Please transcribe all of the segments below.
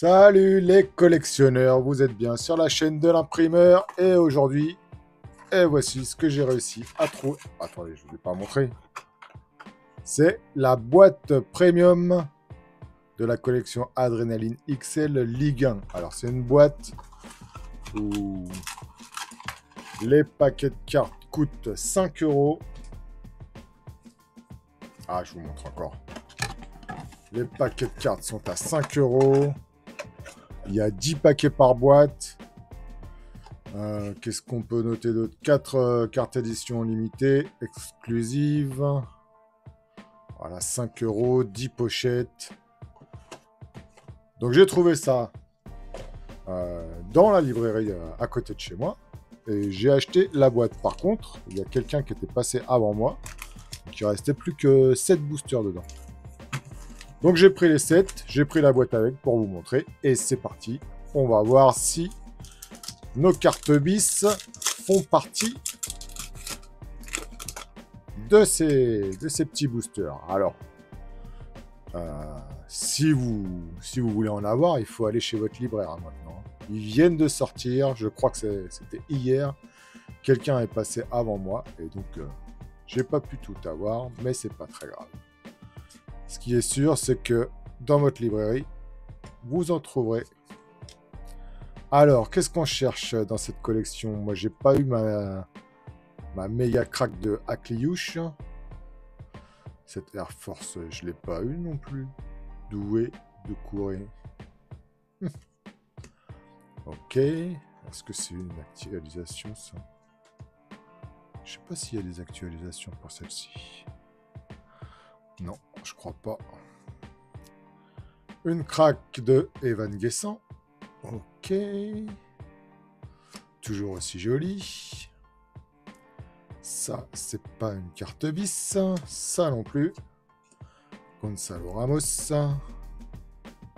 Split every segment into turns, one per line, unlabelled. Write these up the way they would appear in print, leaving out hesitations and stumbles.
Salut les collectionneurs, vous êtes bien sur la chaîne de l'imprimeur et aujourd'hui, voici ce que j'ai réussi à trouver. Attendez, je ne vous ai pas montré. C'est la boîte premium de la collection Adrenaline XL Ligue 1. Alors c'est une boîte où les paquets de cartes coûtent 5 euros. Ah, je vous montre encore. Les paquets de cartes sont à 5 euros. Il y a 10 paquets par boîte. Qu'est-ce qu'on peut noter d'autre? 4 cartes édition limitées, exclusives. Voilà, 5 euros, 10 pochettes. Donc j'ai trouvé ça dans la librairie à côté de chez moi. Et j'ai acheté la boîte. Par contre, il y a quelqu'un qui était passé avant moi. Donc il restait plus que 7 boosters dedans. Donc j'ai pris les 7, j'ai pris la boîte avec pour vous montrer. Et c'est parti. On va voir si nos cartes bis font partie de ces petits boosters. Alors, si vous voulez en avoir, il faut aller chez votre libraire maintenant. Ils viennent de sortir, je crois que c'était hier. Quelqu'un est passé avant moi et donc j'ai pas pu tout avoir, mais c'est pas très grave. Ce qui est sûr, c'est que dans votre librairie, vous en trouverez. Alors, qu'est-ce qu'on cherche dans cette collection? Moi, j'ai pas eu ma méga crack de Akliouche. Cette Air Force, je l'ai pas eu non plus. Doué de courir. Ok. Est-ce que c'est une actualisation, ça? Je sais pas s'il y a des actualisations pour celle-ci. Non, je crois pas. Une crack de Evan Guessant. Ok. Toujours aussi joli. Ça, c'est pas une carte bis. Ça non plus. Gonzalo Ramos.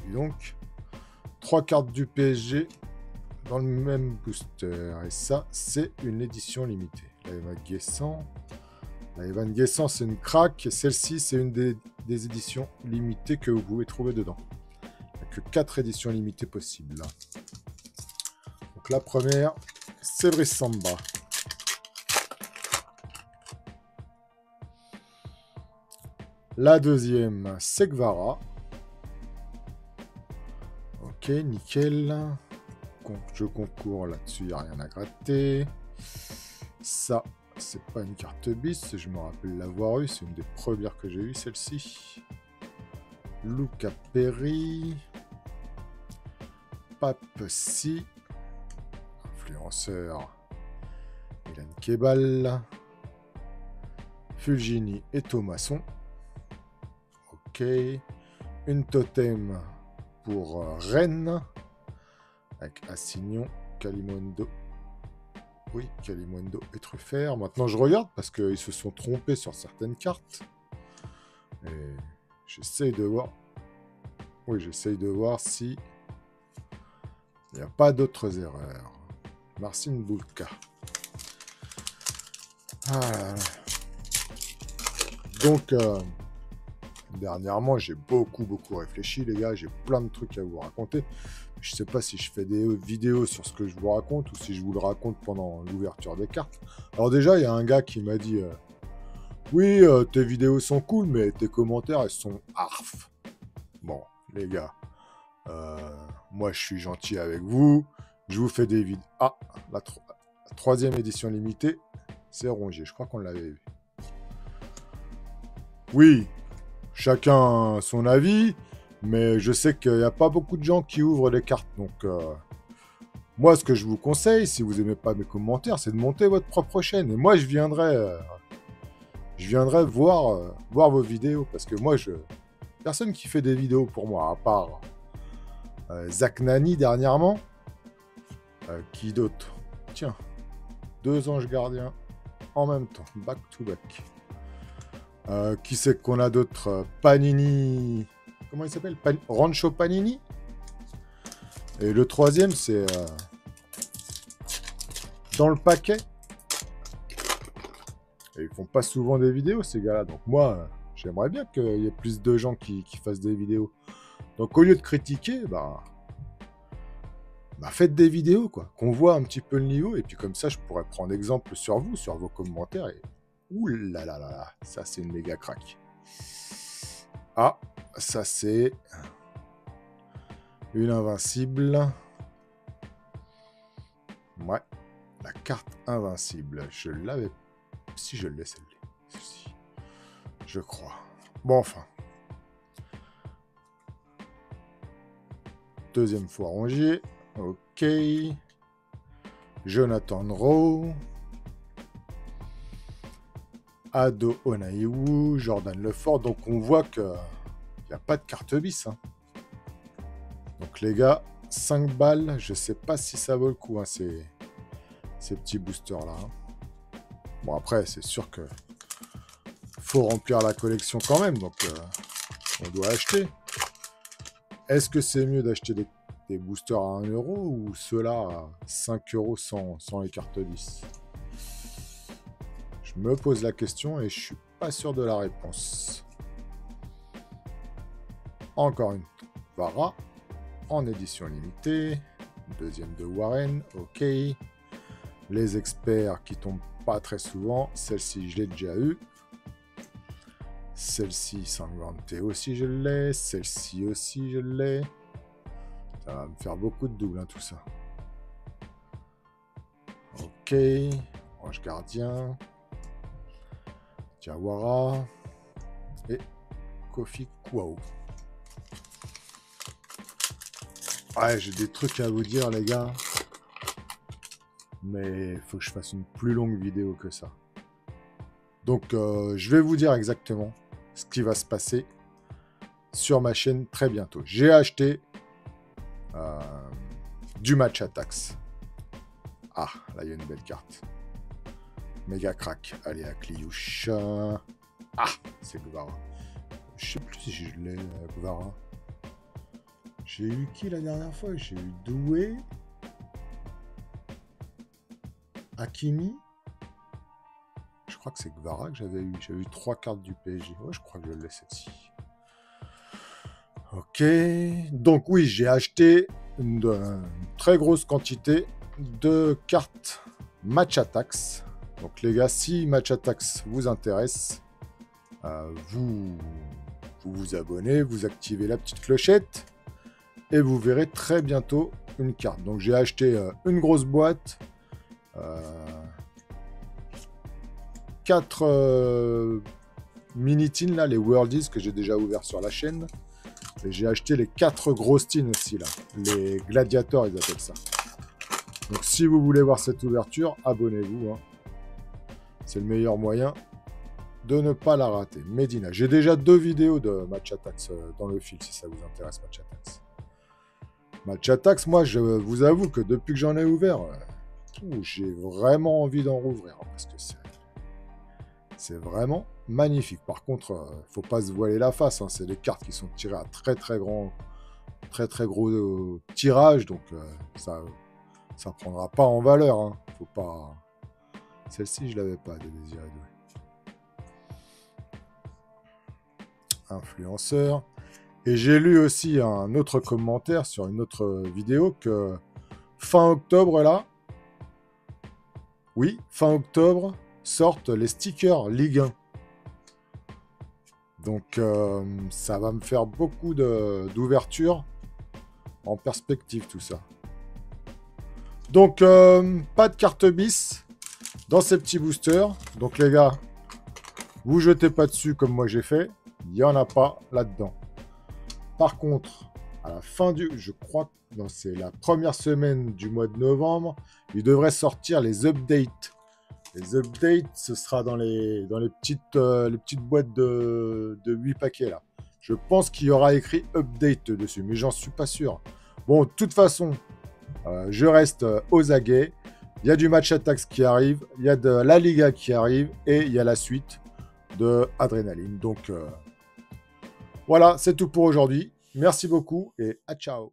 Et donc, 3 cartes du PSG dans le même booster. Et ça, c'est une édition limitée. La Evan Guessant. La Evan Guessant, c'est une crack. Et celle-ci, c'est une des éditions limitées que vous pouvez trouver dedans. Il n'y a que 4 éditions limitées possibles. Là. Donc la première, c'est Brice Samba. La deuxième, c'est Guevara. Ok, nickel. Je concours là-dessus, il n'y a rien à gratter. Ça, c'est pas une carte bis, je me rappelle l'avoir eu, c'est une des premières que j'ai eues, celle-ci. Luca Perry. Pape Si. Influenceur. Hélène Kebal. Fulgini et Thomasson. Ok. Une totem pour Rennes. Avec Assignon, Calimondo. Oui, Calimondo et Truffert. Maintenant, je regarde parce qu'ils se sont trompés sur certaines cartes. Et j'essaye de voir. Oui, j'essaye de voir si il n'y a pas d'autres erreurs. Marcin Bulka. Ah. Donc, dernièrement, j'ai beaucoup réfléchi, les gars. J'ai plein de trucs à vous raconter. Je sais pas si je fais des vidéos sur ce que je vous raconte ou si je vous le raconte pendant l'ouverture des cartes. Alors déjà, il y a un gars qui m'a dit oui, tes vidéos sont cool, mais tes commentaires, elles sont arf. Bon, les gars, moi, je suis gentil avec vous. Je vous fais des vidéos. Ah, la troisième édition limitée, c'est rongé. Je crois qu'on l'avait vu. Oui, chacun son avis. Mais je sais qu'il n'y a pas beaucoup de gens qui ouvrent les cartes. Donc, moi, ce que je vous conseille, si vous n'aimez pas mes commentaires, c'est de monter votre propre chaîne. Et moi, je viendrai voir vos vidéos. Parce que moi, personne qui fait des vidéos pour moi, à part Zach Nani dernièrement. Qui d'autre? Tiens, 2 anges gardiens en même temps, back to back. Qui c'est qu'on a d'autres? Panini... Comment il s'appelle? Rancho Panini. Et le troisième, c'est dans le paquet. Et ils font pas souvent des vidéos, ces gars-là. Donc moi, j'aimerais bien qu'il y ait plus de gens qui fassent des vidéos. Donc au lieu de critiquer, bah, bah, faites des vidéos, quoi, qu'on voit un petit peu le niveau, et puis comme ça, je pourrais prendre exemple sur vous, sur vos commentaires, et ouh là là là là, ça c'est une méga craque. Ah, ça c'est une invincible. Ouais, la carte invincible, je l'avais... Si je l'ai, celle-là. Si. Je crois. Bon, enfin. Deuxième fois rangée. Ok. Jonathan Rowe. Ado Onaiwu. Jordan Lefort. Donc on voit qu'il n'y a pas de carte bis. Hein. Donc les gars, 5 balles. Je sais pas si ça vaut le coup, hein, ces petits boosters-là. Hein. Bon, après, c'est sûr que faut remplir la collection quand même. Donc on doit acheter. Est-ce que c'est mieux d'acheter des boosters à 1 € ou ceux-là à 5 € sans les cartes bis? Je me pose la question et je suis pas sûr de la réponse. Encore une Vara en édition limitée. Deuxième de Warren, ok. Les experts qui tombent pas très souvent. Celle-ci, je l'ai déjà eu. Celle-ci, Sangrante aussi, je l'ai. Celle-ci aussi, je l'ai. Ça va me faire beaucoup de doubles, hein, tout ça. Ok. Ange Gardien. Diawara. Et Kofi Kuao. Ouais, j'ai des trucs à vous dire, les gars. Mais il faut que je fasse une plus longue vidéo que ça. Donc, je vais vous dire exactement ce qui va se passer sur ma chaîne très bientôt. J'ai acheté du match Attacks. Ah, là, il y a une belle carte. Méga crack. Allez, à Cliouche. Ah, c'est Gvara. Je sais plus si je l'ai, Gvara. J'ai eu qui la dernière fois? J'ai eu Doué. Hakimi. Je crois que c'est Gvara que j'avais eu. J'avais eu 3 cartes du PSG. Ouais, je crois que je l'ai celle-ci. Ok. Donc oui, j'ai acheté une très grosse quantité de cartes Match Attacks. Donc les gars, si Match Attacks vous intéresse, vous vous abonnez, vous activez la petite clochette et vous verrez très bientôt une carte. Donc j'ai acheté une grosse boîte. 4 mini-tins, là, les Worldies que j'ai déjà ouvert sur la chaîne. Et j'ai acheté les 4 grosses tins aussi, là. Les gladiators, ils appellent ça. Donc si vous voulez voir cette ouverture, abonnez-vous. Hein. C'est le meilleur moyen de ne pas la rater. Medina. J'ai déjà 2 vidéos de Match Attacks dans le fil, si ça vous intéresse, Match Attacks. Match Attacks, moi, je vous avoue que depuis que j'en ai ouvert, j'ai vraiment envie d'en rouvrir. Hein, parce que c'est vraiment magnifique. Par contre, faut pas se voiler la face. Hein. C'est des cartes qui sont tirées à très gros tirage. Donc, ça prendra pas en valeur. Hein. Faut pas... Celle-ci, je l'avais pas, de Désiré Doué. Influenceur. Et j'ai lu aussi un autre commentaire sur une autre vidéo que fin octobre, là, oui, fin octobre, sortent les stickers Ligue 1. Donc, ça va me faire beaucoup d'ouverture en perspective, tout ça. Donc, pas de carte bis dans ces petits boosters. Donc, les gars, vous jetez pas dessus comme moi j'ai fait. Il n'y en a pas là-dedans. Par contre, à la fin du... Je crois que c'est la première semaine du mois de novembre, il devrait sortir les updates. Les updates, ce sera dans les petites boîtes de 8 paquets, là. Je pense qu'il y aura écrit update dessus, mais j'en suis pas sûr. Bon, de toute façon, je reste aux aguets. Il y a du Match Attacks qui arrive, il y a de la Liga qui arrive, et il y a la suite de Adrénaline. Donc, voilà, c'est tout pour aujourd'hui. Merci beaucoup et à ciao.